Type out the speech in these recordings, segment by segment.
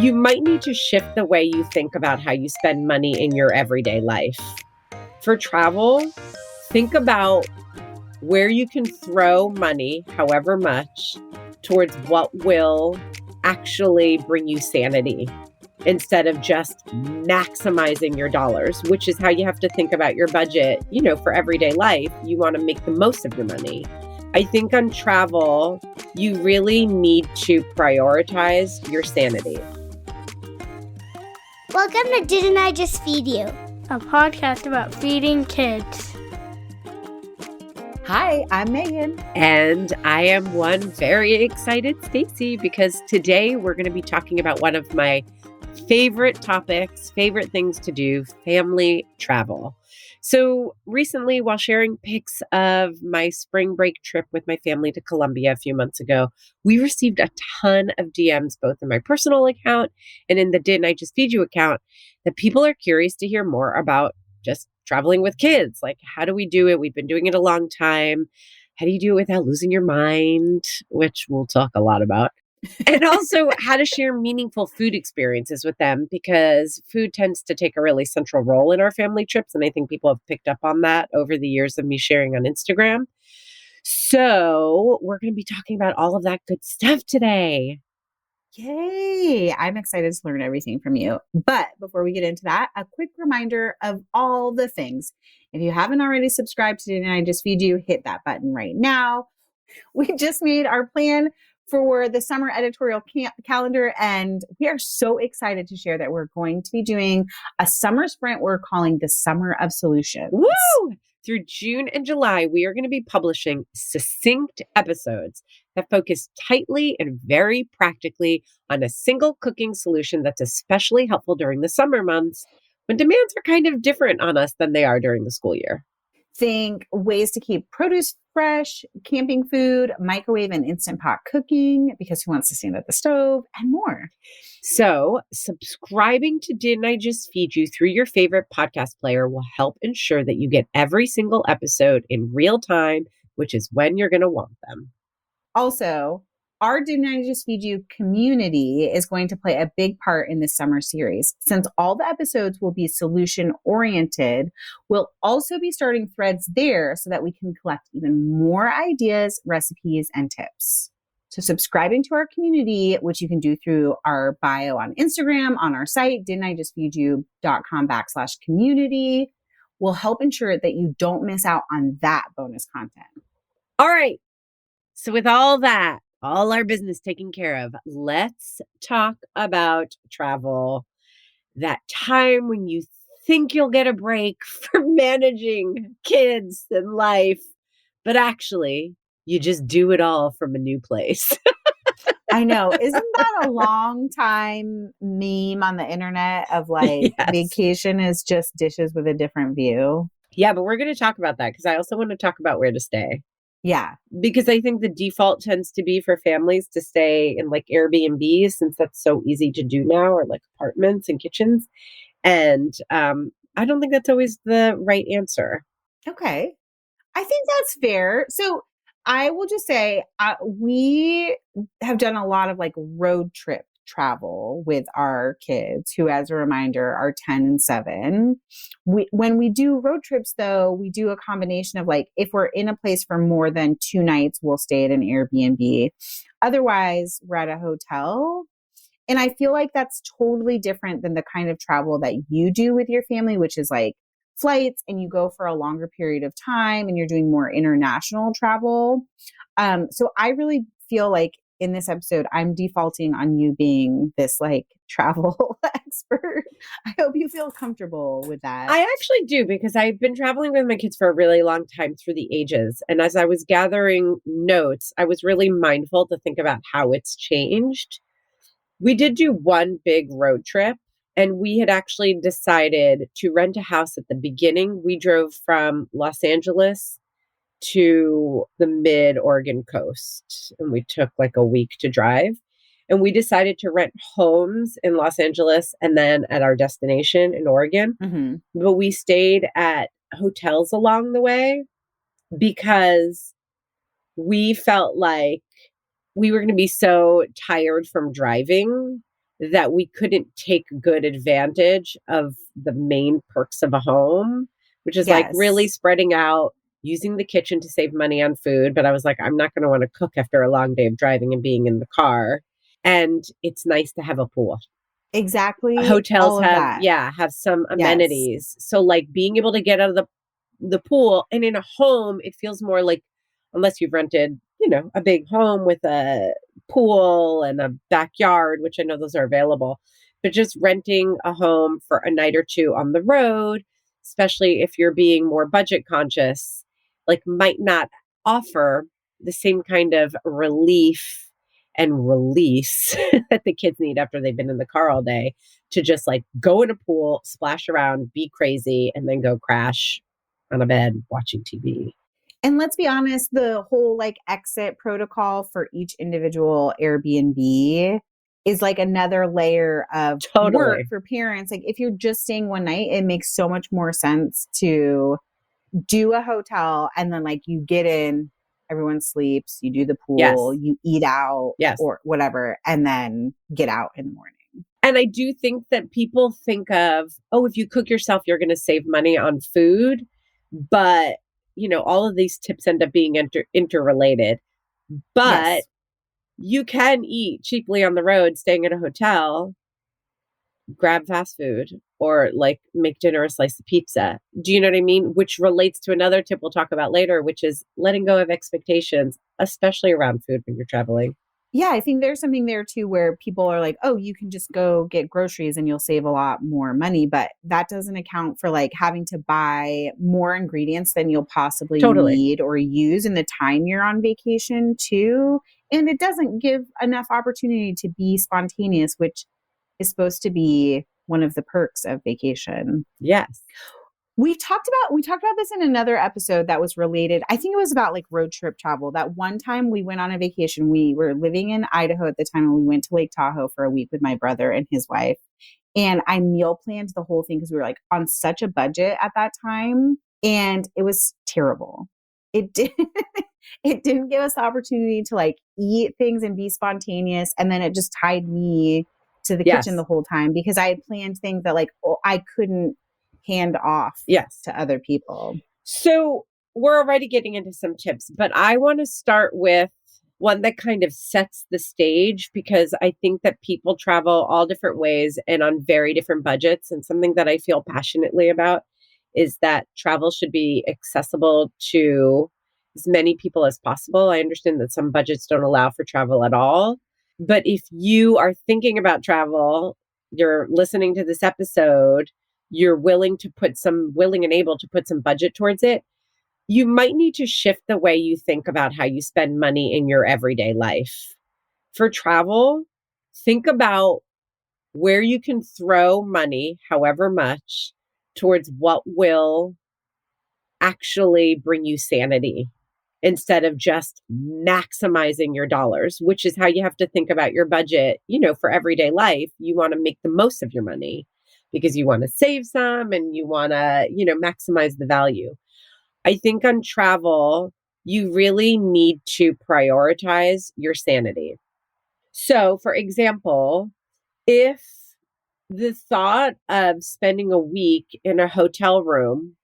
You might need to shift the way you think about how you spend money in your everyday life. For travel, think about where you can throw money, however much, towards what will actually bring you sanity instead of just maximizing your dollars, which is how you have to think about your budget. For everyday life, you want to make the most of your money. I think on travel, you really need to prioritize your sanity. Welcome to Didn't I Just Feed You? A podcast about feeding kids. Hi, I'm Megan. And I am one very excited Stacy, because today we're going to be talking about one of my favorite topics, favorite things to do, family travel. So recently, while sharing pics of my spring break trip with my family to Colombia a few months ago, we received a ton of DMs, both in my personal account and in the Didn't I Just Feed You account, that people are curious to hear more about just traveling with kids. Like, how do we do it? We've been doing it a long time. How do you do it without losing your mind? Which we'll talk a lot about. And also how to share meaningful food experiences with them, because food tends to take a really central role in our family trips. And I think people have picked up on that over the years of me sharing on Instagram. So we're going to be talking about all of that good stuff today. Yay! I'm excited to learn everything from you. But before we get into that, a quick reminder of all the things. If you haven't already subscribed to Didn't I Just Feed You, hit that button right now. We just made our plan for the summer editorial calendar, and we are so excited to share that we're going to be doing a summer sprint we're calling the Summer of Solutions. Woo! Through June and July, we are going to be publishing succinct episodes that focus tightly and very practically on a single cooking solution that's especially helpful during the summer months, when demands are kind of different on us than they are during the school year. Think ways to keep produce fresh, camping food, microwave and Instant Pot cooking, because who wants to stand at the stove, and more. So, subscribing to Didn't I Just Feed You through your favorite podcast player will help ensure that you get every single episode in real time, which is when you're going to want them. Also, our Didn't I Just Feed You community is going to play a big part in this summer series. Since all the episodes will be solution-oriented, we'll also be starting threads there so that we can collect even more ideas, recipes, and tips. So subscribing to our community, which you can do through our bio on Instagram, on our site, didn'tijustfeedyou.com/community, will help ensure that you don't miss out on that bonus content. All right. So with all that, all our business taken care of, let's talk about travel. That time when you think you'll get a break from managing kids and life, but actually you just do it all from a new place. I know. Isn't that a long time meme on the internet of like, Yes. Vacation is just dishes with a different view? Yeah, but we're going to talk about that because I also want to talk about where to stay. Yeah. Because I think the default tends to be for families to stay in like Airbnbs, since that's so easy to do now, or like apartments and kitchens. And I don't think that's always the right answer. Okay. I think that's fair. So I will just say we have done a lot of like road trip travel with our kids, who, as a reminder, are 10 and 7. When we do road trips, though, we do a combination of like, if we're in a place for more than 2 nights, we'll stay at an Airbnb. Otherwise, we're at a hotel. And I feel like that's totally different than the kind of travel that you do with your family, which is like flights, and you go for a longer period of time and you're doing more international travel. So I really feel like in this episode, I'm defaulting on you being this like travel expert. I hope you feel comfortable with that. I actually do, because I've been traveling with my kids for a really long time through the ages. And as I was gathering notes, I was really mindful to think about how it's changed. We did do one big road trip, and we had actually decided to rent a house at the beginning. We drove from Los Angeles to the mid-Oregon coast, and we took like a week to drive. And we decided to rent homes in Los Angeles and then at our destination in Oregon. Mm-hmm. But we stayed at hotels along the way because we felt like we were going to be so tired from driving that we couldn't take good advantage of the main perks of a home, which is like really Yes. spreading out, using the kitchen to save money on food. But I was like, I'm not going to want to cook after a long day of driving and being in the car. And it's nice to have a pool. Exactly. Hotels All of have, that. have some Yes. amenities. So like being able to get out of the pool, and in a home, it feels more like, unless you've rented, a big home with a pool and a backyard, which I know those are available, but just renting a home for a night or two on the road, especially if you're being more budget conscious, like might not offer the same kind of relief and release that the kids need after they've been in the car all day, to just like go in a pool, splash around, be crazy, and then go crash on a bed watching TV. And let's be honest, the whole like exit protocol for each individual Airbnb is like another layer of work Totally. for parents. Like if you're just staying one night, it makes so much more sense to do a hotel and then like you get in, everyone sleeps, you do the pool, you eat out or whatever, and then get out in the morning. And I do think that people think of, oh, if you cook yourself, you're going to save money on food. But, all of these tips end up being interrelated. But you can eat cheaply on the road, staying at a hotel, grab fast food, or like make dinner a slice of pizza. Do you know what I mean? Which relates to another tip we'll talk about later, which is letting go of expectations, especially around food when you're traveling. Yeah, I think there's something there too where people are like, oh, you can just go get groceries and you'll save a lot more money. But that doesn't account for like having to buy more ingredients than you'll possibly need or use in the time you're on vacation too. And it doesn't give enough opportunity to be spontaneous, which is supposed to be one of the perks of vacation. Yes. We talked about this in another episode that was related. I think it was about like road trip travel. That one time we went on a vacation. We were living in Idaho at the time, and we went to Lake Tahoe for a week with my brother and his wife. And I meal planned the whole thing because we were like on such a budget at that time, and it was terrible. It didn't give us the opportunity to like eat things and be spontaneous. And then it just tied me to the kitchen the whole time because I had planned things that like I couldn't hand off to other people. So we're already getting into some tips, but I want to start with one that kind of sets the stage, because I think that people travel all different ways and on very different budgets. And something that I feel passionately about is that travel should be accessible to as many people as possible. I understand that some budgets don't allow for travel at all. But if you are thinking about travel, you're listening to this episode, you're willing and able to put some budget towards it, you might need to shift the way you think about how you spend money in your everyday life. For travel, think about where you can throw money, however much, towards what will actually bring you sanity, instead of just maximizing your dollars, which is how you have to think about your budget, for everyday life. You want to make the most of your money because you want to save some and you want to, maximize the value. I think on travel, you really need to prioritize your sanity. So, for example, if the thought of spending a week in a hotel room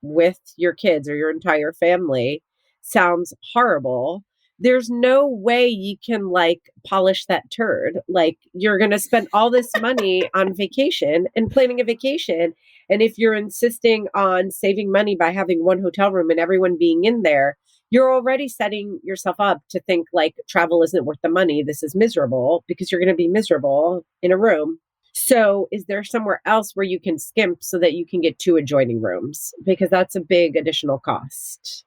with your kids or your entire family sounds horrible, there's no way you can like polish that turd. Like, you're going to spend all this money on vacation and planning a vacation. And if you're insisting on saving money by having one hotel room and everyone being in there, you're already setting yourself up to think like travel isn't worth the money. This is miserable, because you're going to be miserable in a room. So is there somewhere else where you can skimp so that you can get 2 adjoining rooms? Because that's a big additional cost.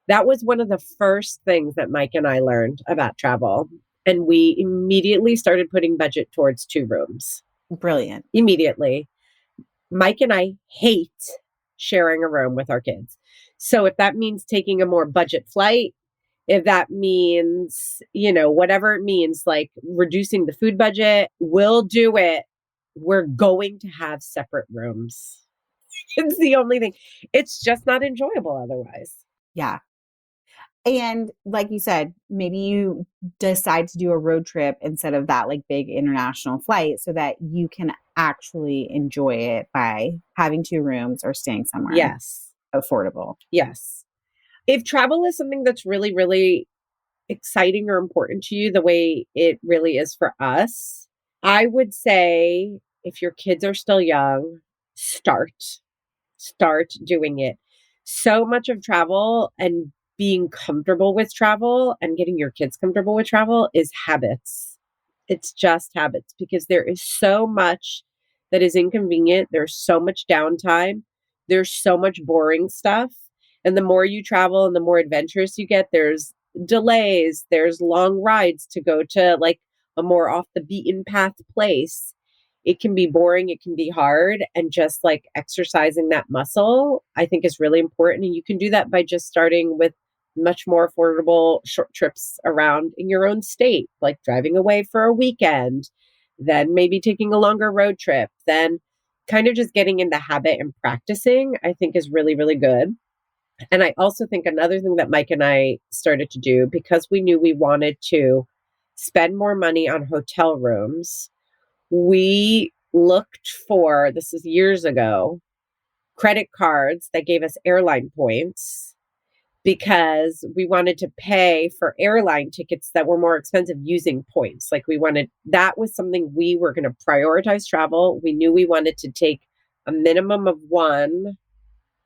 That was one of the first things that Mike and I learned about travel. And we immediately started putting budget towards 2 rooms. Brilliant. Immediately. Mike and I hate sharing a room with our kids. So if that means taking a more budget flight, if that means, whatever it means, like reducing the food budget, we'll do it. We're going to have separate rooms. It's the only thing. It's just not enjoyable otherwise. Yeah. And like you said, maybe you decide to do a road trip instead of that like big international flight so that you can actually enjoy it by having 2 rooms or staying somewhere Yes. affordable. Yes. If travel is something that's really, really exciting or important to you, the way it really is for us, I would say if your kids are still young, start doing it. So much of travel and being comfortable with travel and getting your kids comfortable with travel is habits. It's just habits because there is so much that is inconvenient. There's so much downtime. There's so much boring stuff. And the more you travel and the more adventurous you get, there's delays, there's long rides to go to like a more off the beaten path place. It can be boring, it can be hard. And just like exercising that muscle, I think is really important. And you can do that by just starting with much more affordable short trips around in your own state, like driving away for a weekend, then maybe taking a longer road trip, then kind of just getting in the habit and practicing, I think is really, really good. And I also think another thing that Mike and I started to do because we knew we wanted to spend more money on hotel rooms, we looked for, this is years ago, credit cards that gave us airline points because we wanted to pay for airline tickets that were more expensive using points. Like that was something we were going to prioritize travel. We knew we wanted to take a minimum of one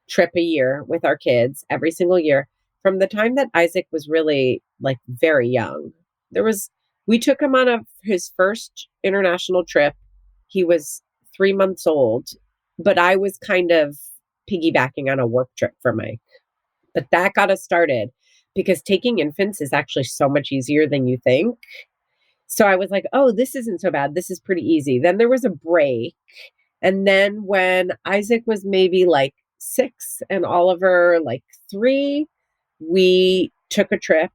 trip a year with our kids every single year. From the time that Isaac was really like very young, we took him on his first international trip. He was 3 months old, but I was kind of piggybacking on a work trip for Mike. But that got us started because taking infants is actually so much easier than you think. So I was like, oh, this isn't so bad. This is pretty easy. Then there was a break. And then when Isaac was maybe like 6 and Oliver like 3, we took a trip.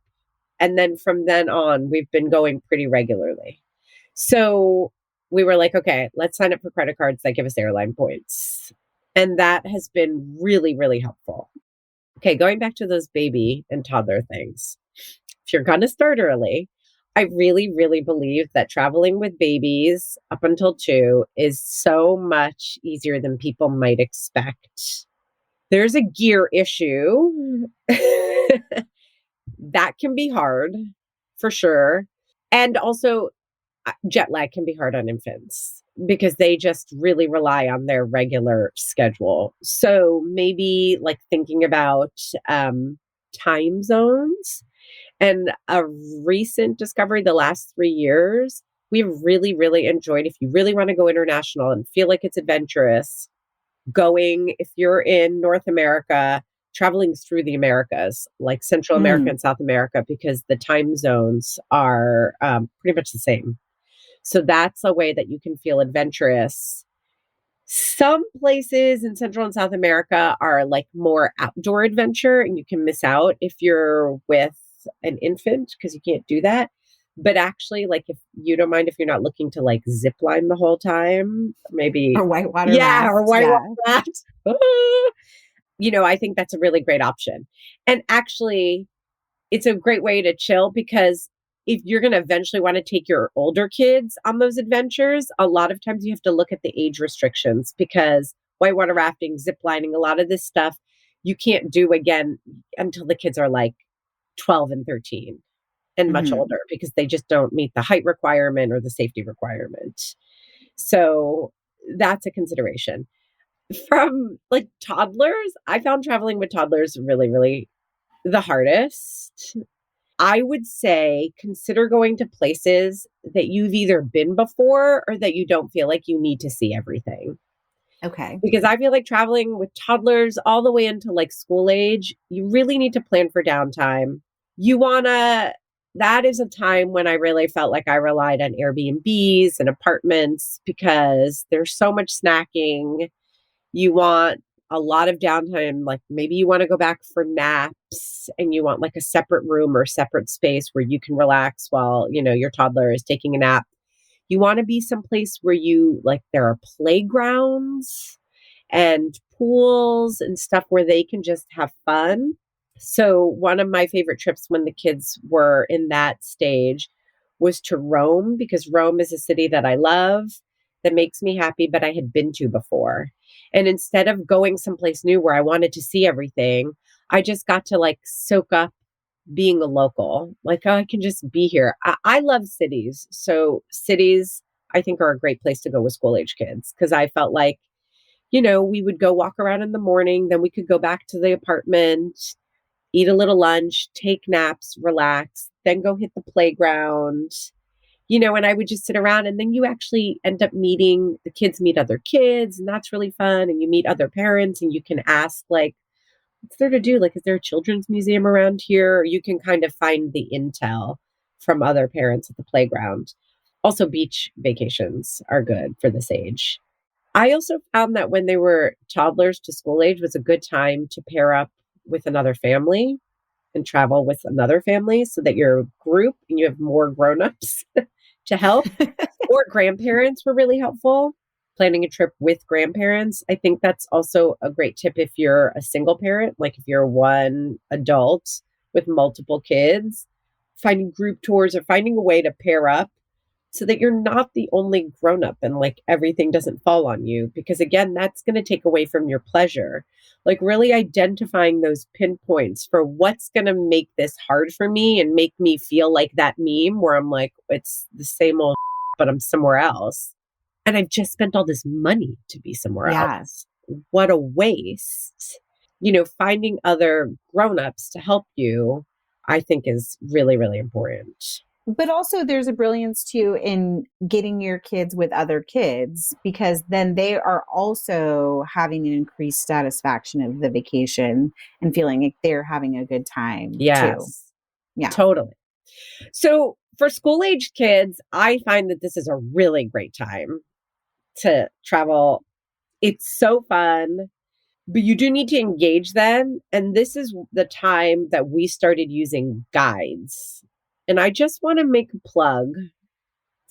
And then from then on, we've been going pretty regularly. So we were like, okay, let's sign up for credit cards that give us airline points. And that has been really, really helpful. Okay, going back to those baby and toddler things. If you're going to start early, I really, really believe that traveling with babies up until 2 is so much easier than people might expect. There's a gear issue. That can be hard for sure. And also jet lag can be hard on infants because they just really rely on their regular schedule. So maybe like thinking about time zones. And a recent discovery the last 3 years, we've really, really enjoyed, if you really want to go international and feel like it's adventurous, if you're in North America, traveling through the Americas, like Central America and South America, because the time zones are pretty much the same. So that's a way that you can feel adventurous. Some places in Central and South America are like more outdoor adventure, and you can miss out if you're with an infant because you can't do that. But actually, like if you don't mind if you're not looking to like zip line the whole time, maybe Or whitewater raft. Or whitewater raft. I think that's a really great option. And actually, it's a great way to chill because if you're going to eventually want to take your older kids on those adventures, a lot of times you have to look at the age restrictions because whitewater rafting, zip lining, a lot of this stuff you can't do again until the kids are like 12 and 13 and much older because they just don't meet the height requirement or the safety requirement. So that's a consideration. From like toddlers, I found traveling with toddlers really, really the hardest. I would say consider going to places that you've either been before or that you don't feel like you need to see everything. Okay. Because I feel like traveling with toddlers all the way into like school age, you really need to plan for downtime. That is a time when I really felt like I relied on Airbnbs and apartments because there's so much snacking. You want a lot of downtime, like maybe you want to go back for naps and you want like a separate room or separate space where you can relax while, your toddler is taking a nap. You want to be someplace where there are playgrounds and pools and stuff where they can just have fun. So one of my favorite trips when the kids were in that stage was to Rome, because Rome is a city that I love, that makes me happy, but I had been to before. And instead of going someplace new where I wanted to see everything, I just got to like soak up being a local. Like, oh, I can just be here. I love cities. So cities, I think, are a great place to go with school age kids, because I felt like, we would go walk around in the morning, then we could go back to the apartment, eat a little lunch, take naps, relax, then go hit the playground, and I would just sit around, and then you actually end up meeting the kids, meet other kids, and that's really fun. And you meet other parents, and you can ask, like, what's there to do? Like, is there a children's museum around here? Or you can kind of find the intel from other parents at the playground. Also, beach vacations are good for this age. I also found that when they were toddlers to school age was a good time to pair up with another family and travel with another family, so that you're a group and you have more grown-ups to help. Or grandparents were really helpful. Planning a trip with grandparents. I think that's also a great tip if you're a single parent, like if you're one adult with multiple kids, finding group tours or finding a way to pair up so that you're not the only grown up and like everything doesn't fall on you. Because again, that's going to take away from your pleasure. Like really identifying those pinpoints for what's going to make this hard for me and make me feel like that meme where I'm like, it's the same old, but I'm somewhere else. And I've just spent all this money to be somewhere else. What a waste. Finding other grown-ups to help you, I think is really, really important. But also there's a brilliance too in getting your kids with other kids, because then they are also having an increased satisfaction of the vacation and feeling like they're having a good time too. Yeah, totally. So for school age kids, I find that this is a really great time to travel. It's so fun, but you do need to engage them. And this is the time that we started using guides. And I just want to make a plug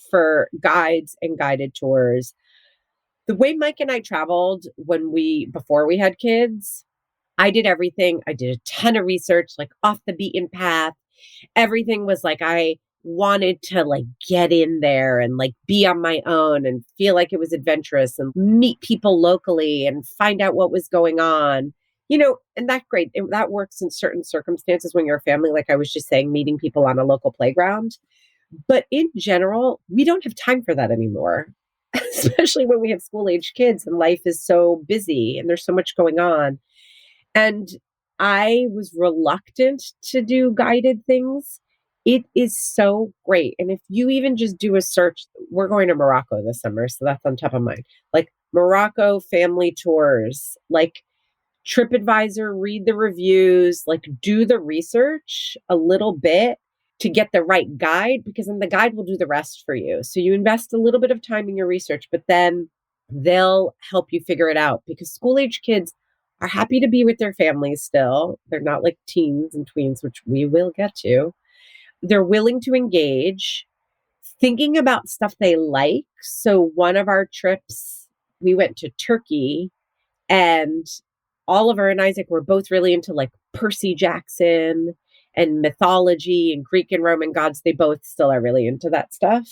for guides and guided tours. The way Mike and I traveled before we had kids, I did everything. I did a ton of research, like off the beaten path. Everything was like, I wanted to like get in there and like be on my own and feel like it was adventurous and meet people locally and find out what was going on. And that's great. That works in certain circumstances when you're a family, like I was just saying, meeting people on a local playground. But in general, we don't have time for that anymore, especially when we have school age kids and life is so busy and there's so much going on. And I was reluctant to do guided things. It is so great. And if you even just do a search, we're going to Morocco this summer, so that's on top of mind. Like Morocco family tours, like TripAdvisor, read the reviews, like do the research a little bit to get the right guide, because then the guide will do the rest for you. So you invest a little bit of time in your research, but then they'll help you figure it out, because school age kids are happy to be with their families still. They're not like teens and tweens, which we will get to. They're willing to engage, thinking about stuff they like. So one of our trips, we went to Turkey, and Oliver and Isaac were both really into like Percy Jackson and mythology and Greek and Roman gods. They both still are really into that stuff.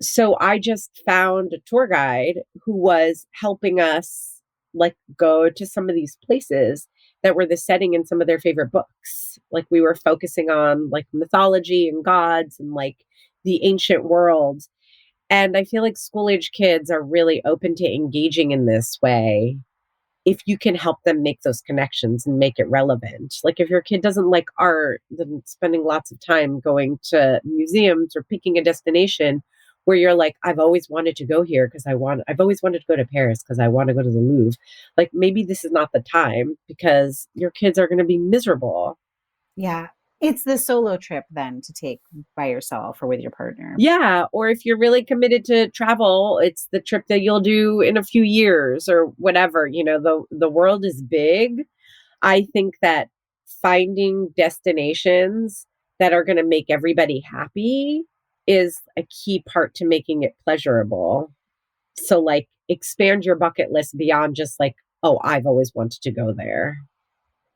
So I just found a tour guide who was helping us like go to some of these places that were the setting in some of their favorite books. Like we were focusing on like mythology and gods and like the ancient world. And I feel like school age kids are really open to engaging in this way if you can help them make those connections and make it relevant. Like if your kid doesn't like art, then spending lots of time going to museums or picking a destination where you're like, I've always wanted to go here because I've always wanted to go to Paris because I want to go to the Louvre. Like maybe this is not the time because your kids are going to be miserable. Yeah. It's the solo trip then to take by yourself or with your partner. Yeah. Or if you're really committed to travel, it's the trip that you'll do in a few years or whatever. The world is big. I think that finding destinations that are going to make everybody happy is a key part to making it pleasurable. So like expand your bucket list beyond just like, oh, I've always wanted to go there.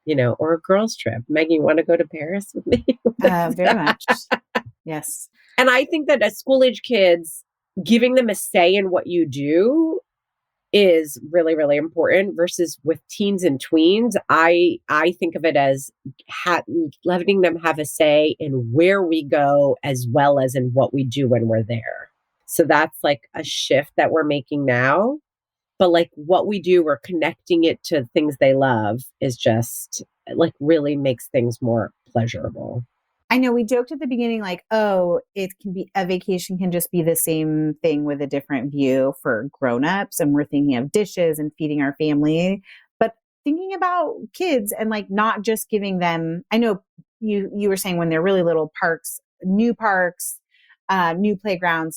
or a girls' trip. Maggie, you want to go to Paris with me? Very much. Yes. And I think that as school age kids, giving them a say in what you do is really, really important versus with teens and tweens. I think of it as letting them have a say in where we go as well as in what we do when we're there. So that's like a shift that we're making now. But like what we do, we're connecting it to things they love is just like really makes things more pleasurable. I know we joked at the beginning, like, oh, a vacation can just be the same thing with a different view for grownups. And we're thinking of dishes and feeding our family, but thinking about kids and like not just giving them, I know you were saying when they're really little, new playgrounds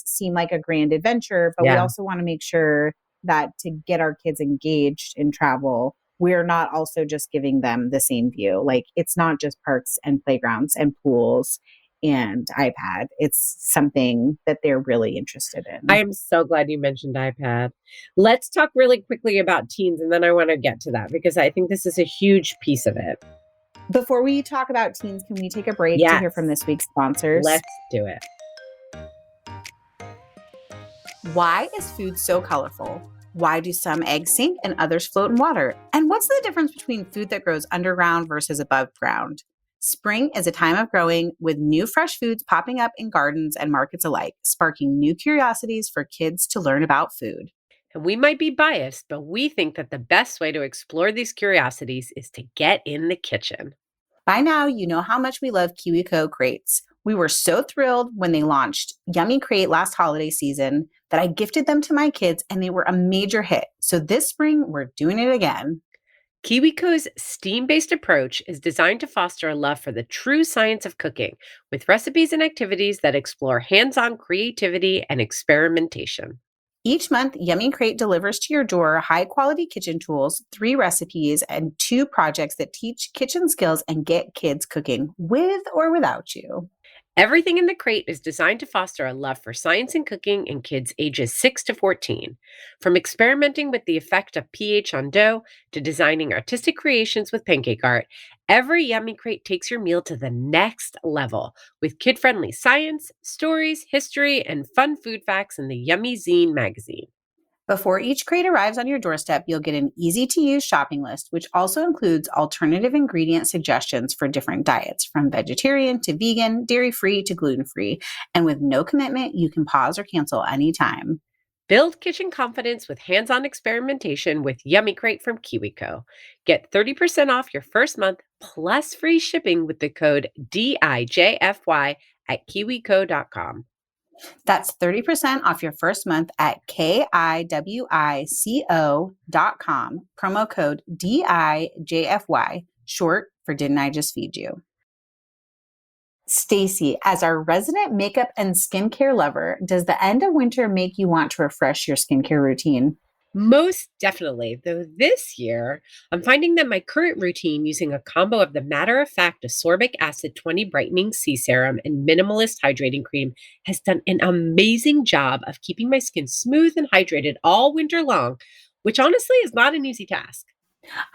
seem like a grand adventure, but we also want to make sure that to get our kids engaged in travel, we're not also just giving them the same view. Like it's not just parks and playgrounds and pools and iPad. It's something that they're really interested in. I am so glad you mentioned iPad. Let's talk really quickly about teens, and then I want to get to that because I think this is a huge piece of it. Before we talk about teens, can we take a break to hear from this week's sponsors? Let's do it. Why is food so colorful? Why do some eggs sink and others float in water? And what's the difference between food that grows underground versus above ground? Spring is a time of growing with new fresh foods popping up in gardens and markets alike, sparking new curiosities for kids to learn about food. And we might be biased, but we think that the best way to explore these curiosities is to get in the kitchen. By now, you know how much we love KiwiCo crates. We were so thrilled when they launched Yummy Crate last holiday season that I gifted them to my kids and they were a major hit. So this spring, we're doing it again. KiwiCo's STEAM-based approach is designed to foster a love for the true science of cooking with recipes and activities that explore hands-on creativity and experimentation. Each month, Yummy Crate delivers to your door high-quality kitchen tools, 3 recipes, and 2 projects that teach kitchen skills and get kids cooking with or without you. Everything in the crate is designed to foster a love for science and cooking in kids ages 6 to 14. From experimenting with the effect of pH on dough to designing artistic creations with pancake art, every Yummy Crate takes your meal to the next level with kid-friendly science, stories, history, and fun food facts in the Yummy Zine magazine. Before each crate arrives on your doorstep, you'll get an easy-to-use shopping list, which also includes alternative ingredient suggestions for different diets, from vegetarian to vegan, dairy-free to gluten-free. And with no commitment, you can pause or cancel anytime. Build kitchen confidence with hands-on experimentation with Yummy Crate from KiwiCo. Get 30% off your first month plus free shipping with the code DIJFY at kiwico.com. That's 30% off your first month at KIWICO.com. Promo code DIJFY, short for Didn't I Just Feed You? Stacy, as our resident makeup and skincare lover, does the end of winter make you want to refresh your skincare routine? Most definitely, though this year, I'm finding that my current routine using a combo of the Matter of Fact Ascorbic Acid 20 Brightening C Serum and Minimalist Hydrating Cream has done an amazing job of keeping my skin smooth and hydrated all winter long, which honestly is not an easy task.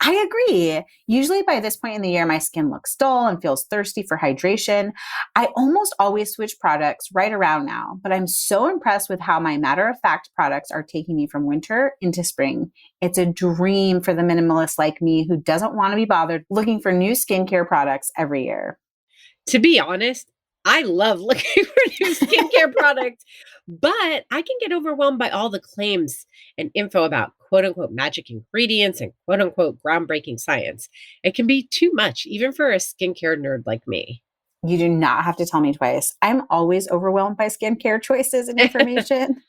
I agree. Usually by this point in the year, my skin looks dull and feels thirsty for hydration. I almost always switch products right around now, but I'm so impressed with how my Matter of Fact products are taking me from winter into spring. It's a dream for the minimalist like me who doesn't want to be bothered looking for new skincare products every year. To be honest, I love looking for new skincare products, but I can get overwhelmed by all the claims and info about quote unquote magic ingredients and quote unquote groundbreaking science. It can be too much, even for a skincare nerd like me. You do not have to tell me twice. I'm always overwhelmed by skincare choices and information.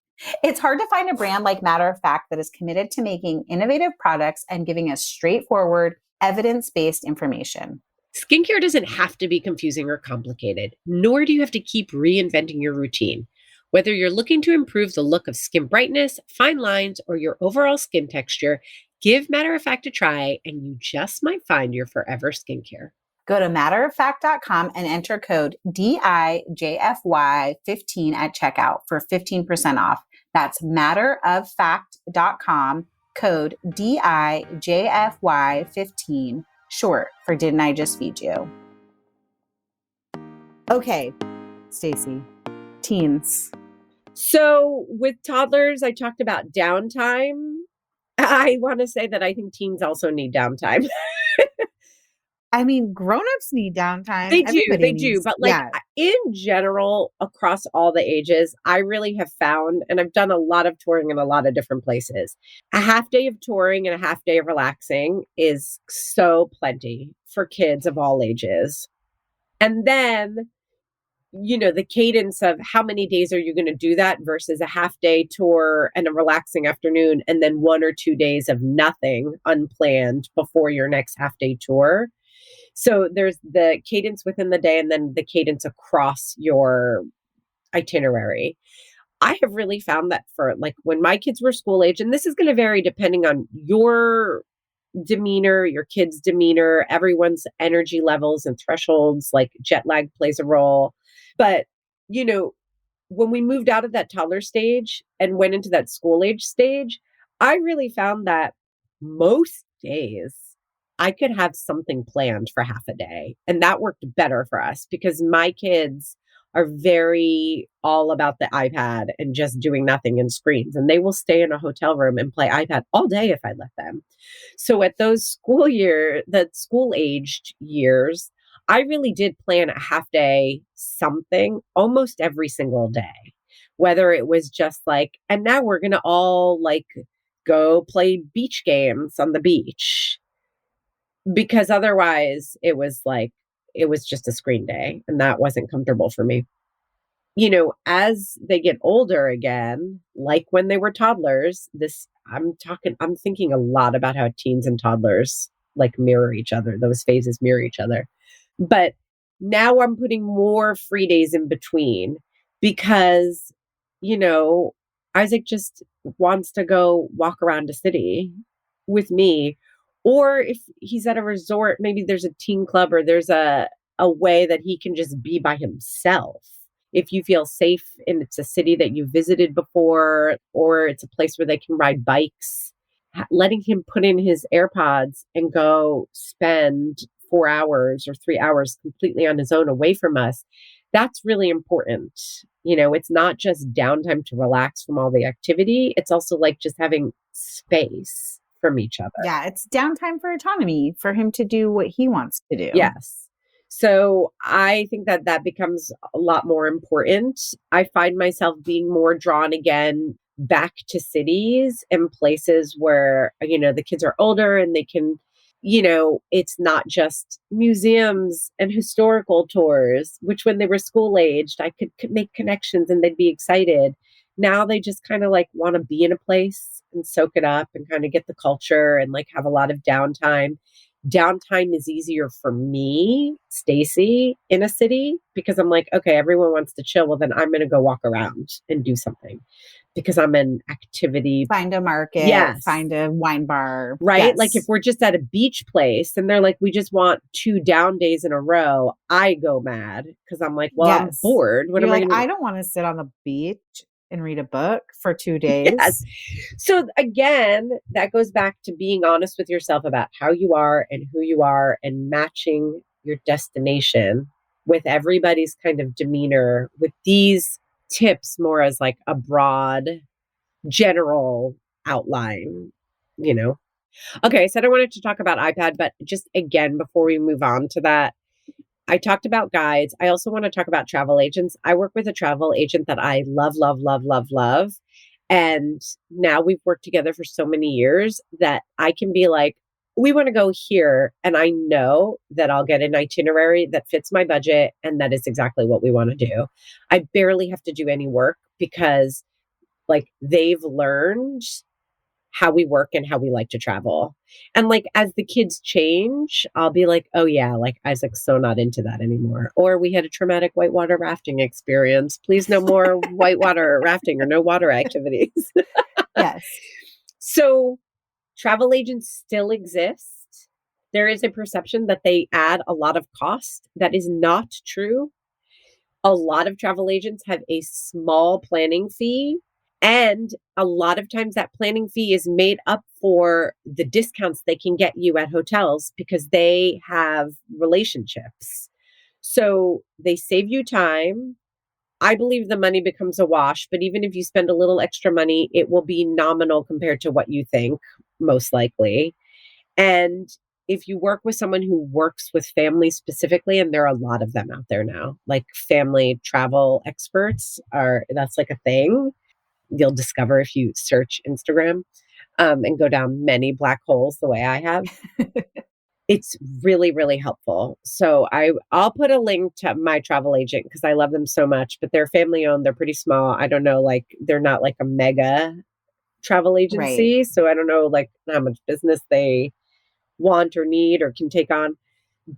It's hard to find a brand like Matter of Fact that is committed to making innovative products and giving us straightforward, evidence-based information. Skincare doesn't have to be confusing or complicated, nor do you have to keep reinventing your routine. Whether you're looking to improve the look of skin brightness, fine lines, or your overall skin texture, give Matter of Fact a try, and you just might find your forever skincare. Go to matteroffact.com and enter code DIJFY15 at checkout for 15% off. That's matteroffact.com, code DIJFY15, short for Didn't I Just Feed You? Okay, Stacy, teens. So with toddlers, I talked about downtime. I want to say that I think teens also need downtime. I mean, grown-ups need downtime. They do, Everybody they do. needs, But like yeah. in general, across all the ages, I really have found, and I've done a lot of touring in a lot of different places. A half day of touring and a half day of relaxing is so plenty for kids of all ages. And then, the cadence of how many days are you going to do that versus a half day tour and a relaxing afternoon, and then 1 or 2 days of nothing unplanned before your next half day tour. So there's the cadence within the day and then the cadence across your itinerary. I have really found that for like when my kids were school age, and this is going to vary depending on your demeanor, your kids' demeanor, everyone's energy levels and thresholds, like jet lag plays a role. But, when we moved out of that toddler stage and went into that school age stage, I really found that most days I could have something planned for half a day. And that worked better for us because my kids are very all about the iPad and just doing nothing in screens. And they will stay in a hotel room and play iPad all day if I let them. So at those school aged years, I really did plan a half day something almost every single day. Whether it was just like, and now we're going to all like go play beach games on the beach. Because otherwise it was just a screen day and that wasn't comfortable for me. As they get older again, like when they were toddlers, I'm thinking a lot about how teens and toddlers like mirror each other. Those phases mirror each other. But now I'm putting more free days in between because, Isaac just wants to go walk around a city with me. Or if he's at a resort, maybe there's a teen club or there's a way that he can just be by himself. If you feel safe and it's a city that you visited before, or it's a place where they can ride bikes, letting him put in his AirPods and go spend 4 hours or 3 hours completely on his own away from us, that's really important. It's not just downtime to relax from all the activity. It's also like just having space from each other. Yeah, it's downtime for autonomy for him to do what he wants to do. Yes. So I think that becomes a lot more important. I find myself being more drawn again back to cities and places where, the kids are older and they can, it's not just museums and historical tours, which when they were school aged, I could make connections and they'd be excited. Now they just kind of like want to be in a place and soak it up and kind of get the culture and like have a lot of downtime. Downtime is easier for me, Stacy, in a city because I'm like, okay, everyone wants to chill. Well, then I'm going to go walk around and do something because I'm an activity. Find a market, yes. Find a wine bar. Right? Yes. Like if we're just at a beach place and they're like, we just want 2 down days in a row, I go mad because I'm like, well, I'm bored. What am I like, I don't want to sit on the beach and read a book for 2 days. Yes. So again, that goes back to being honest with yourself about how you are and who you are and matching your destination with everybody's kind of demeanor with these tips more as like a broad general outline, Okay, I said I wanted to talk about iPad, but just again, before we move on to that, I talked about guides. I also want to talk about travel agents. I work with a travel agent that I love, love, love, love, love. And now we've worked together for so many years that I can be like, we want to go here. And I know that I'll get an itinerary that fits my budget. And that is exactly what we want to do. I barely have to do any work because like they've learned how we work and how we like to travel. And like, as the kids change, I'll be like, oh yeah, like Isaac's so not into that anymore. Or we had a traumatic whitewater rafting experience. Please no more whitewater rafting or no water activities. Yes. So travel agents still exist. There is a perception that they add a lot of cost. That is not true. A lot of travel agents have a small planning fee And a lot of times that planning fee is made up for the discounts they can get you at hotels because they have relationships. So they save you time. I believe the money becomes a wash, but even if you spend a little extra money, it will be nominal compared to what you think, most likely. And if you work with someone who works with families specifically, and there are a lot of them out there now, like family travel experts that's like a thing you'll discover if you search Instagram and go down many black holes the way I have. It's really, really helpful. So I'll put a link to my travel agent because I love them so much, but they're family owned. They're pretty small. I don't know, like they're not like a mega travel agency. Right. So I don't know like how much business they want or need or can take on.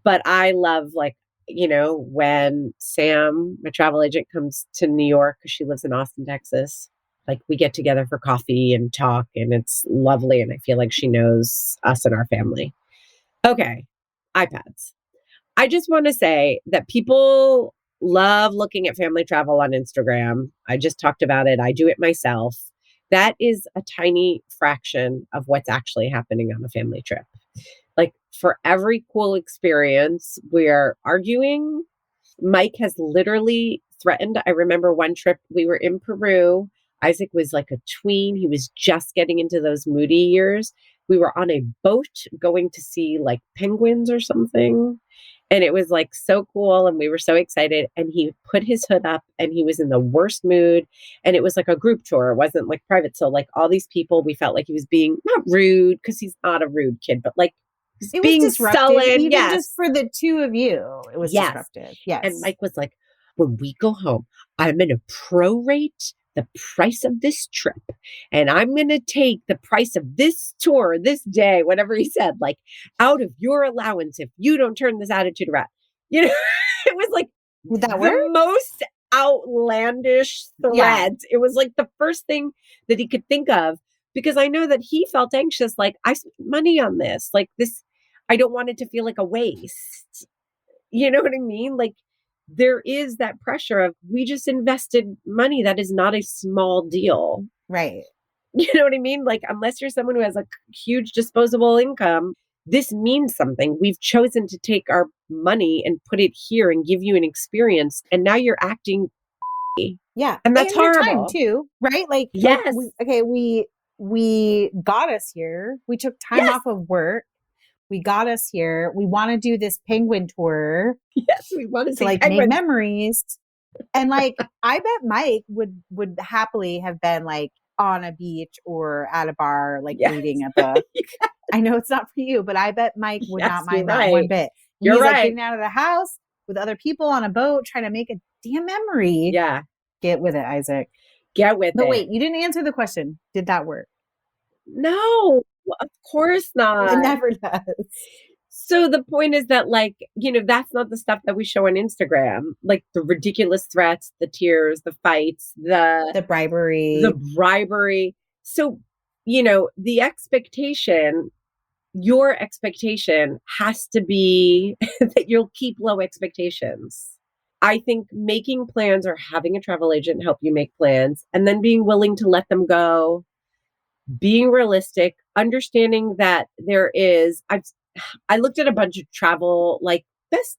But I love like, when Sam, my travel agent, comes to New York because she lives in Austin, Texas, like we get together for coffee and talk and it's lovely. And I feel like she knows us and our family. Okay, iPads. I just want to say that people love looking at family travel on Instagram. I just talked about it. I do it myself. That is a tiny fraction of what's actually happening on a family trip. Like for every cool experience, we're arguing. Mike has literally threatened. I remember one trip we were in Peru. Isaac was like a tween. He was just getting into those moody years. We were on a boat going to see like penguins or something. And it was like so cool. And we were so excited. And he put his hood up and he was in the worst mood. And it was like a group tour. It wasn't like private. So like all these people, we felt like he was being not rude because he's not a rude kid, but like It being was disruptive, sullen. even Yes. just for the two of you. It was Yes. disruptive. Yes. And Mike was like, when we go home, I'm going to prorate the price of this trip. And I'm going to take the price of this tour, this day, whatever he said, like out of your allowance if you don't turn this attitude around. It was like Would that the work? most outlandish threads. Yeah. It was like the first thing that he could think of because I know that he felt anxious, like I spent money on this, like this, I don't want it to feel like a waste. You know what I mean? Like there is that pressure of we just invested money. That is not a small deal. Right. You know what I mean? Like unless you're someone who has a huge disposable income, this means something. We've chosen to take our money and put it here and give you an experience. And now you're acting. Yeah. And that's your time horrible. too, right? Like, Yes. we got us here. We took time Yes. off of work. We got us here. We want to do this penguin tour Yes, we want to to like make memories. And like, I bet Mike would happily have been like on a beach or at a bar, like Yes. reading a book. I know it's not for you, but I bet Mike would Yes, not you're mind that one right. bit. You're He's like right. getting out of the house with other people on a boat, trying to make a damn memory. Yeah. Get with it, Isaac. Get with But it. wait, you didn't answer the question. Did that work? No, of course not. It never does. So the point is that like, that's not the stuff that we show on Instagram, like the ridiculous threats, the tears, the fights, The bribery. the bribery. So, the expectation, your expectation has to be that you'll keep low expectations. I think making plans or having a travel agent help you make plans and then being willing to let them go, being realistic, understanding that I looked at a bunch of travel, like best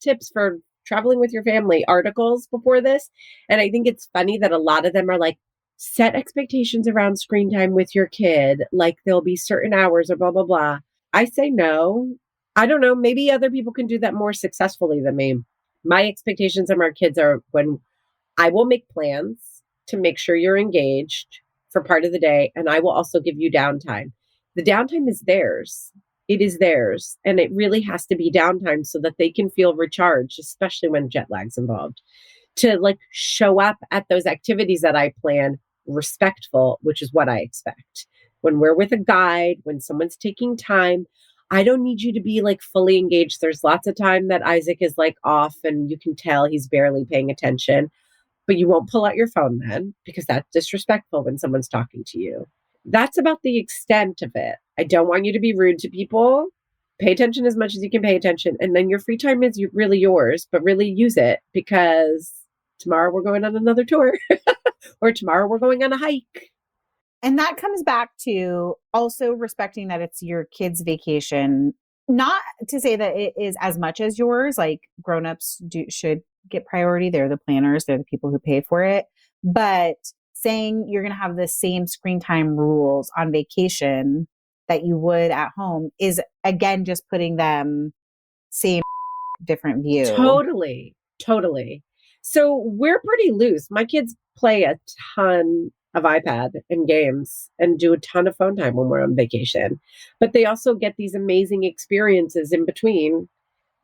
tips for traveling with your family articles before this. And I think it's funny that a lot of them are like, set expectations around screen time with your kid. Like there'll be certain hours or blah, blah, blah. I say no. I don't know. Maybe other people can do that more successfully than me. My expectations of our kids are when I will make plans to make sure you're engaged for part of the day. And I will also give you downtime. The downtime is theirs. It is theirs. And it really has to be downtime so that they can feel recharged, especially when jet lag's involved, to like show up at those activities that I plan respectful, which is what I expect. When we're with a guide, when someone's taking time, I don't need you to be like fully engaged. There's lots of time that Isaac is like off and you can tell he's barely paying attention, but you won't pull out your phone then because that's disrespectful when someone's talking to you. That's about the extent of it. I don't want you to be rude to people. Pay attention as much as you can pay attention. And then your free time is really yours, but really use it because tomorrow we're going on another tour. Or tomorrow we're going on a hike. And that comes back to also respecting that it's your kid's vacation. Not to say that it is as much as yours, like grown-ups should get priority. They're the planners, they're the people who pay for it. But saying you're going to have the same screen time rules on vacation that you would at home is, again, just putting them same different view. Totally. So we're pretty loose. My kids play a ton of iPad and games and do a ton of phone time when we're on vacation. But they also get these amazing experiences in between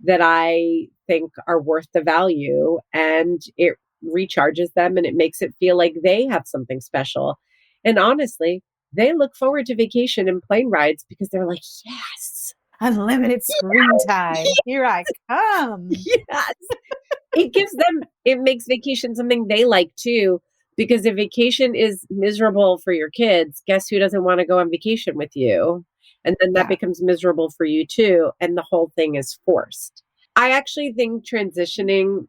that I think are worth the value, and it recharges them and it makes it feel like they have something special. And honestly, they look forward to vacation and plane rides because they're like, yes, unlimited screen time. Here I come. Yes. It makes vacation something they like too. Because if vacation is miserable for your kids, guess who doesn't want to go on vacation with you? And then that becomes miserable for you too. And the whole thing is forced. I actually think transitioning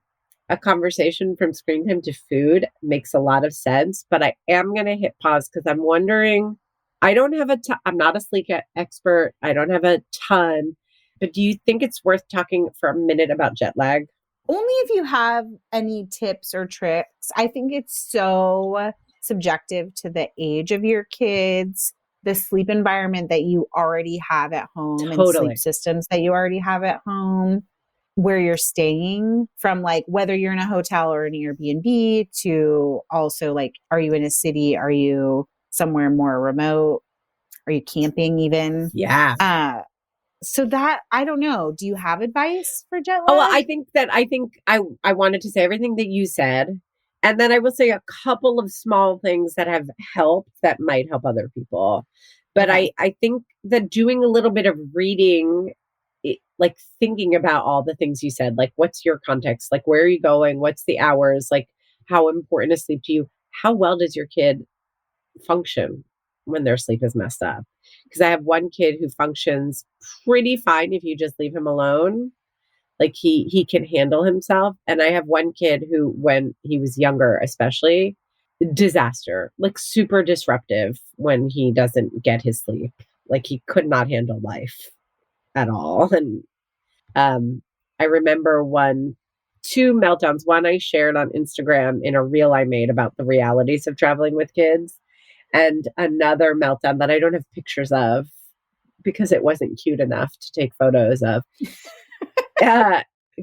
a conversation from screen time to food makes a lot of sense. But I am going to hit pause because I'm wondering, I'm not a sleep expert. I don't have a ton. But do you think it's worth talking for a minute about jet lag? Only if you have any tips or tricks. I think it's so subjective to the age of your kids, the sleep environment that you already have at home, and sleep systems that you already have at home, where you're staying, from like whether you're in a hotel or an Airbnb, to also like, are you in a city? Are you somewhere more remote? Are you camping even? Yeah. So that, I don't know. Do you have advice for jet lag? Oh, well, I wanted to say everything that you said. And then I will say a couple of small things that have helped that might help other people. But I think that doing a little bit of reading, like thinking about all the things you said, like what's your context? Like where are you going? What's the hours? Like how important is sleep to you? How well does your kid function when their sleep is messed up? Because I have one kid who functions pretty fine if you just leave him alone. Like he can handle himself. And I have one kid who, when he was younger, especially, disaster, like super disruptive when he doesn't get his sleep. Like he could not handle life at all. And I remember two meltdowns. One I shared on Instagram in a reel I made about the realities of traveling with kids. And another meltdown that I don't have pictures of because it wasn't cute enough to take photos of.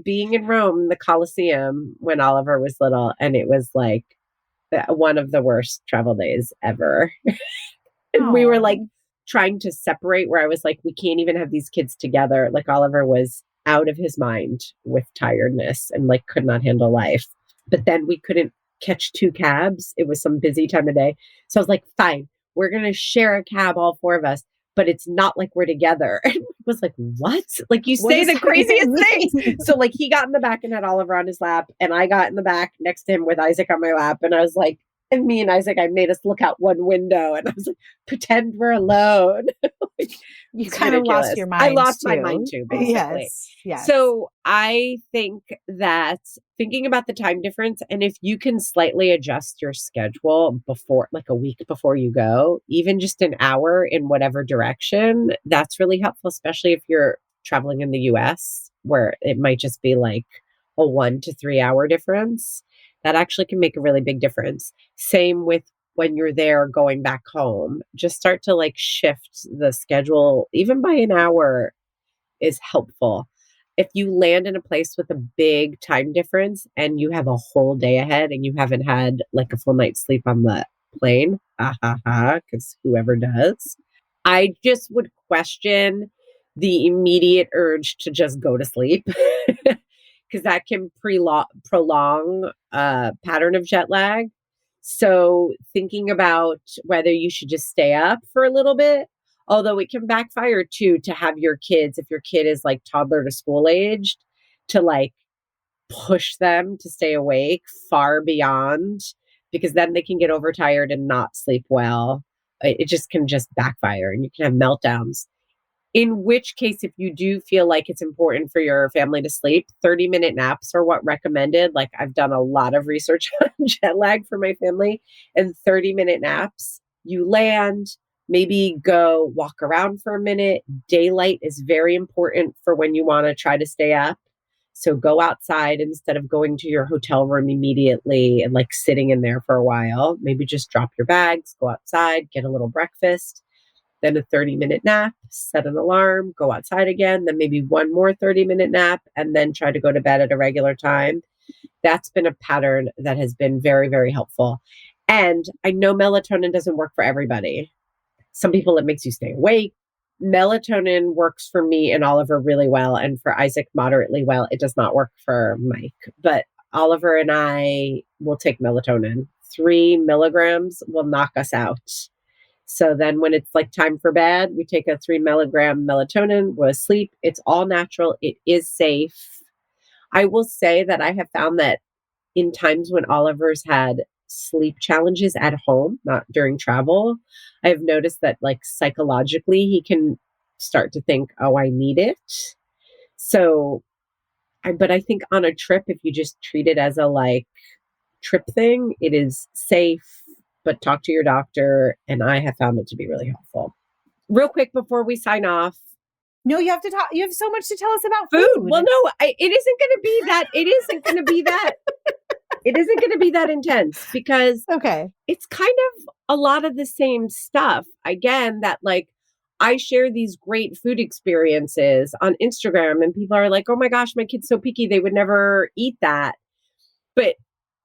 Being in Rome, the Colosseum, when Oliver was little, and it was like one of the worst travel days ever. And we were like trying to separate, where I was like, we can't even have these kids together. Like Oliver was out of his mind with tiredness and like could not handle life. But then we couldn't catch two cabs. It was some busy time of day. So I was like, fine, we're going to share a cab, all four of us, but it's not like we're together. And I was like, what? Like you say the craziest things. So like he got in the back and had Oliver on his lap, and I got in the back next to him with Isaac on my lap. And I was like, and me and Isaac, I made us look out one window, and I was like, pretend we're alone. Like, you kind of lost your mind. I lost my mind too, basically. Yes. So I think that thinking about the time difference, and if you can slightly adjust your schedule before, like a week before you go, even just an hour in whatever direction, that's really helpful, especially if you're traveling in the US, where it might just be like a 1 to 3 hour difference. That actually can make a really big difference. Same with when you're there going back home. Just start to like shift the schedule, even by an hour, is helpful. If you land in a place with a big time difference and you have a whole day ahead and you haven't had like a full night's sleep on the plane, because whoever does, I just would question the immediate urge to just go to sleep. Because that can prolong a pattern of jet lag. So thinking about whether you should just stay up for a little bit, although it can backfire too, to have your kids, if your kid is like toddler to school aged, to like push them to stay awake far beyond, because then they can get overtired and not sleep well. It just can just backfire and you can have meltdowns. In which case, if you do feel like it's important for your family to sleep, 30-minute naps are what recommended. Like I've done a lot of research on jet lag for my family, and 30-minute naps, you land, maybe go walk around for a minute. Daylight is very important for when you want to try to stay up. So go outside instead of going to your hotel room immediately and like sitting in there for a while. Maybe just drop your bags, go outside, get a little breakfast, then a 30-minute nap, set an alarm, go outside again, then maybe one more 30-minute nap, and then try to go to bed at a regular time. That's been a pattern that has been very, very helpful. And I know melatonin doesn't work for everybody. Some people, it makes you stay awake. Melatonin works for me and Oliver really well, and for Isaac moderately well. It does not work for Mike, but Oliver and I will take melatonin. 3 milligrams will knock us out. So then when it's like time for bed, we take a 3 milligram melatonin, we're asleep. It's all natural. It is safe. I will say that I have found that in times when Oliver's had sleep challenges at home, not during travel, I've noticed that like psychologically, he can start to think, oh, I need it. So, but I think on a trip, if you just treat it as a like trip thing, it is safe, but talk to your doctor. And I have found it to be really helpful. Real quick before we sign off. No, you have to talk. You have so much to tell us about Food. food. Well, no, it isn't going to be that. It isn't going to be that. It isn't going to be that intense because Okay. it's kind of a lot of the same stuff. Again, that like I share these great food experiences on Instagram and people are like, oh my gosh, my kid's so picky. They would never eat that. But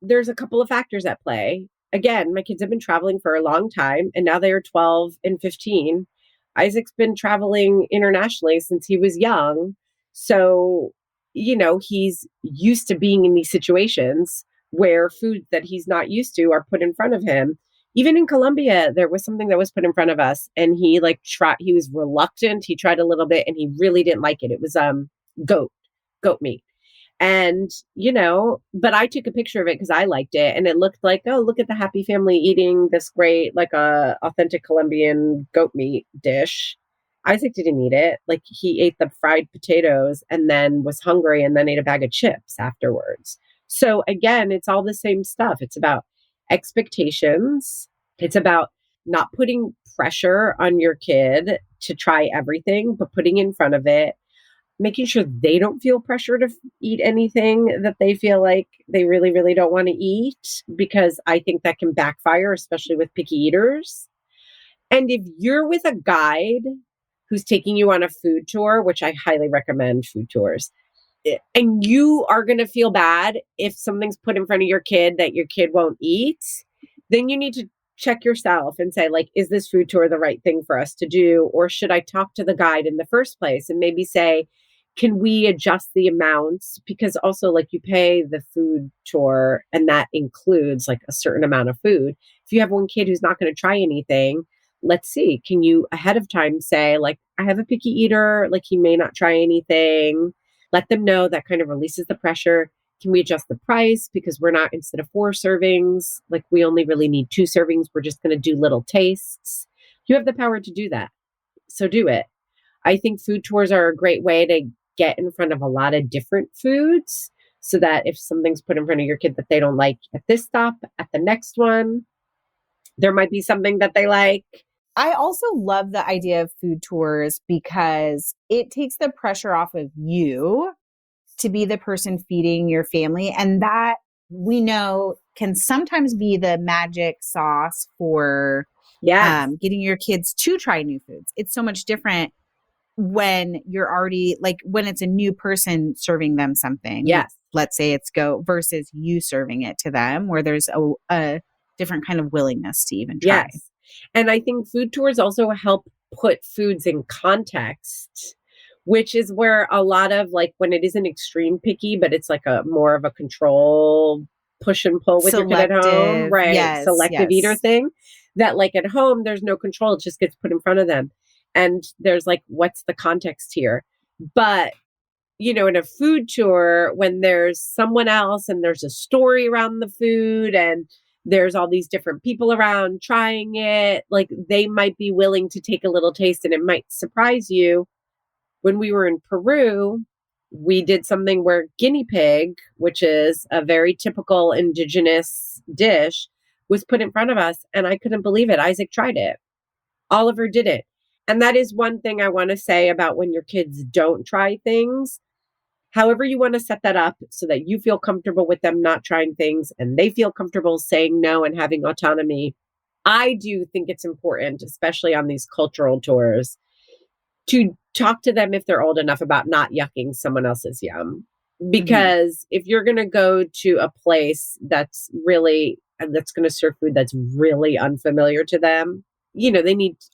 there's a couple of factors at play. Again, my kids have been traveling for a long time and now they are 12 and 15. Isaac's been traveling internationally since he was young. So, you know, he's used to being in these situations where food that he's not used to are put in front of him. Even in Colombia, there was something that was put in front of us and he like he was reluctant. He tried a little bit and he really didn't like it. It was goat meat. And, you know, but I took a picture of it because I liked it and it looked like, oh, look at the happy family eating this great, like authentic Colombian goat meat dish. Isaac didn't eat it. Like he ate the fried potatoes and then was hungry and then ate a bag of chips afterwards. So again, it's all the same stuff. It's about expectations. It's about not putting pressure on your kid to try everything, but putting in front of it, making sure they don't feel pressure to eat anything that they feel like they really, really don't want to eat, because I think that can backfire, especially with picky eaters. And if you're with a guide who's taking you on a food tour, which I highly recommend food tours, and you are going to feel bad if something's put in front of your kid that your kid won't eat, then you need to check yourself and say, like, is this food tour the right thing for us to do? Or should I talk to the guide in the first place and maybe say, can we adjust the amounts? Because also like you pay the food tour and that includes like a certain amount of food. If you have one kid who's not going to try anything, let's see, can you ahead of time say like, I have a picky eater, like he may not try anything. Let them know. That kind of releases the pressure. Can we adjust the price? Because we're not, instead of 4 servings, like we only really need 2 servings. We're just going to do little tastes. You have the power to do that. So do it. I think food tours are a great way to get in front of a lot of different foods so that if something's put in front of your kid that they don't like at this stop, at the next one, there might be something that they like. I also love the idea of food tours because it takes the pressure off of you to be the person feeding your family. And that we know can sometimes be the magic sauce for getting your kids to try new foods. It's so much different when you're already like when it's a new person serving them something. Yes. Let's say it's goat versus you serving it to them, where there's a different kind of willingness to even try. Yes. And I think food tours also help put foods in context, which is where a lot of like when it isn't extreme picky, but it's like a more of a control push and pull with your kid at home, right? Yes, Selective eater thing that like at home, there's no control. It just gets put in front of them. And there's like, what's the context here? But, you know, in a food tour, when there's someone else and there's a story around the food and there's all these different people around trying it, like they might be willing to take a little taste and it might surprise you. when we were in Peru, we did something where guinea pig, which is a very typical indigenous dish, was put in front of us. And I couldn't believe it. Isaac tried it. Oliver did it. And that is one thing I want to say about when your kids don't try things. However, you want to set that up so that you feel comfortable with them not trying things and they feel comfortable saying no and having autonomy. I do think it's important, especially on these cultural tours, to talk to them if they're old enough about not yucking someone else's yum. Because if you're going to go to a place that's going to serve food that's really unfamiliar to them,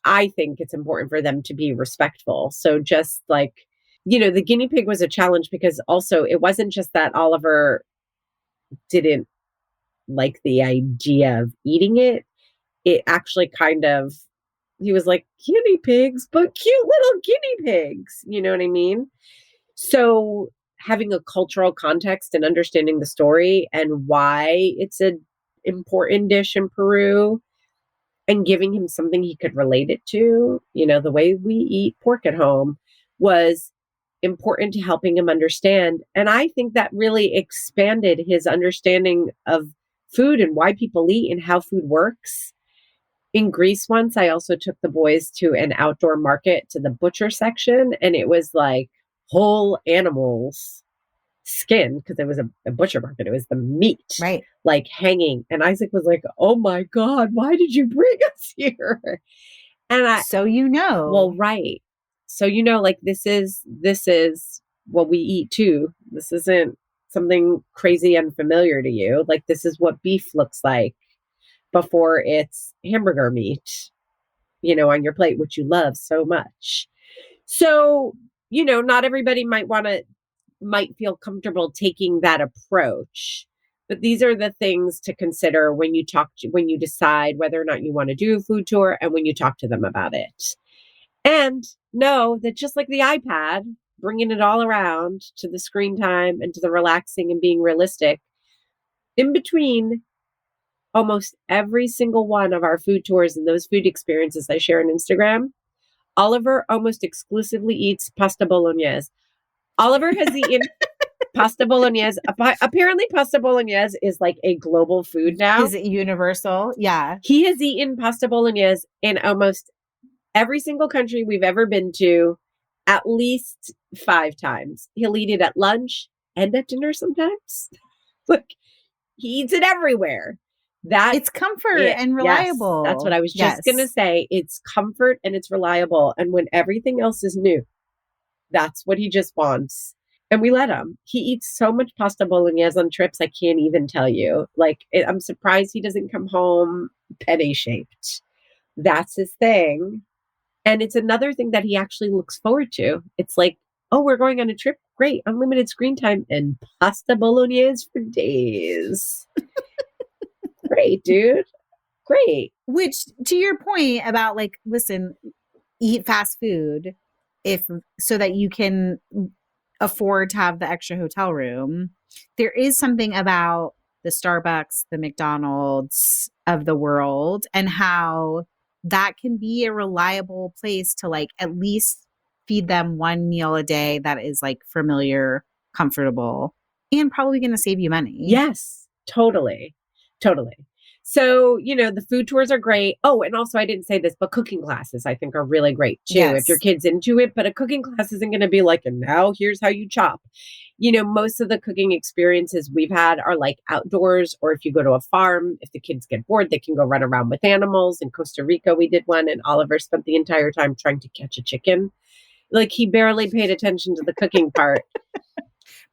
I think it's important for them to be respectful. So just like, the guinea pig was a challenge because also it wasn't just that Oliver didn't like the idea of eating it. It actually he was like, guinea pigs, but cute little guinea pigs. You know what I mean? So having a cultural context and understanding the story and why it's an important dish in Peru and giving him something he could relate it to, the way we eat pork at home was important to helping him understand. And I think that really expanded his understanding of food and why people eat and how food works. In Greece once, I also took the boys to an outdoor market to the butcher section, and it was like whole animals skin because it was a butcher market. It was the meat, right, like hanging. And Isaac was like, "Oh my God, why did you bring us here?" And well, right. So like this is what we eat too. This isn't something crazy unfamiliar to you. Like this is what beef looks like before it's hamburger meat, on your plate, which you love so much. So, not everybody might feel comfortable taking that approach, but these are the things to consider when you decide whether or not you want to do a food tour and when you talk to them about it. And know that just like the iPad, bringing it all around to the screen time and to the relaxing and being realistic, in between almost every single one of our food tours and those food experiences I share on Instagram, Oliver almost exclusively eats pasta bolognese. Oliver has eaten pasta bolognese. Apparently, pasta bolognese is like a global food now. Is it universal? Yeah. He has eaten pasta bolognese in almost every single country we've ever been to, at least 5 times. He'll eat it at lunch and at dinner sometimes. Like, he eats it everywhere. It's comfort and reliable. Yes, that's what I was just going to say. It's comfort and it's reliable. And when everything else is new, that's what he just wants. And we let him. He eats so much pasta bolognese on trips, I can't even tell you. Like, I'm surprised he doesn't come home penne shaped. That's his thing. And it's another thing that he actually looks forward to. It's like, oh, we're going on a trip. Great. Unlimited screen time and pasta bolognese for days. Great, dude. Great. Which, to your point about like, listen, eat fast food so that you can afford to have the extra hotel room. There is something about the Starbucks, the McDonald's of the world, and how that can be a reliable place to like at least feed them one meal a day that is like familiar, comfortable, and probably going to save you money. Yes, totally. So, the food tours are great. Oh, and also I didn't say this, but cooking classes I think are really great too. Yes. If your kid's into it, but a cooking class isn't going to be like, and now here's how you chop. Most of the cooking experiences we've had are like outdoors, or if you go to a farm, if the kids get bored, they can go run around with animals. In Costa Rica, we did one and Oliver spent the entire time trying to catch a chicken. Like he barely paid attention to the cooking part.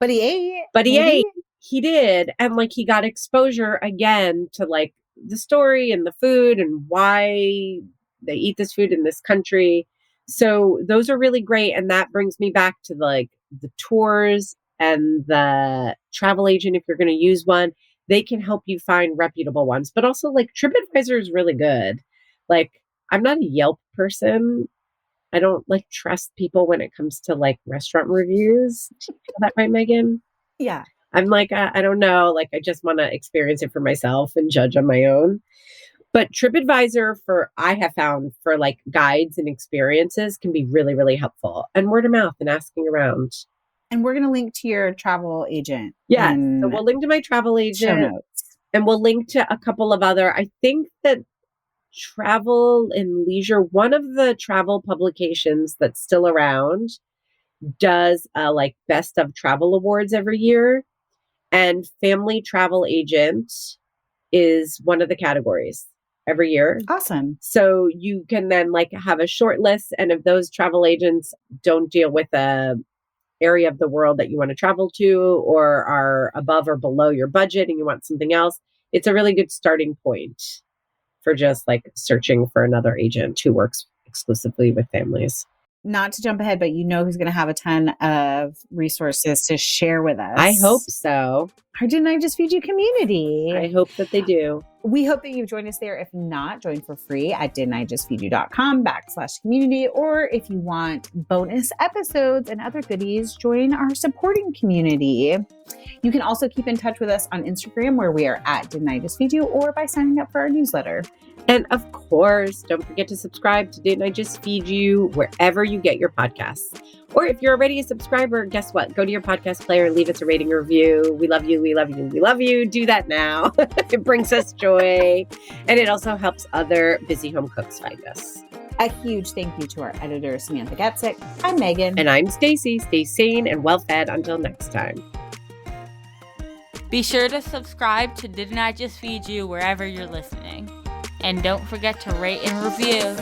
But he ate. He did. And like he got exposure again to like the story and the food and why they eat this food in this country. So those are really great. And that brings me back to like the tours and the travel agent. If you're going to use one, they can help you find reputable ones, but also like TripAdvisor is really good. Like I'm not a Yelp person. I don't like trust people when it comes to like restaurant reviews. Is that right, Megan? Yeah. I'm like, I don't know. Like, I just want to experience it for myself and judge on my own. But TripAdvisor I have found for like guides and experiences can be really, really helpful. And word of mouth and asking around. And we're going to link to your travel agent. Yes. So we'll link to my travel agent. Show notes. And we'll link to a couple of other, I think that Travel and Leisure, one of the travel publications that's still around, does like best of travel awards every year. And Family Travel Agent is one of the categories every year. Awesome. So you can then like have a short list. And if those travel agents don't deal with a area of the world that you want to travel to or are above or below your budget and you want something else, it's a really good starting point for just like searching for another agent who works exclusively with families. Not to jump ahead, but you know who's going to have a ton of resources to share with us. I hope so. Our Didn't I Just Feed You community. I hope that they do. We hope that you've joined us there. If not, join for free at didn'tijustfeedyou.com/community. Or if you want bonus episodes and other goodies, join our supporting community. You can also keep in touch with us on Instagram, where we are at Didn't I Just Feed You, or by signing up for our newsletter. And of course, don't forget to subscribe to Didn't I Just Feed You wherever you get your podcasts. Or if you're already a subscriber, guess what? Go to your podcast player and leave us a rating or review. We love you. We love you. We love you. Do that now. It brings us joy. And it also helps other busy home cooks find us. A huge thank you to our editor, Samantha Getzik. I'm Megan. And I'm Stacy. Stay sane and well fed until next time. Be sure to subscribe to Didn't I Just Feed You wherever you're listening. And don't forget to rate and review.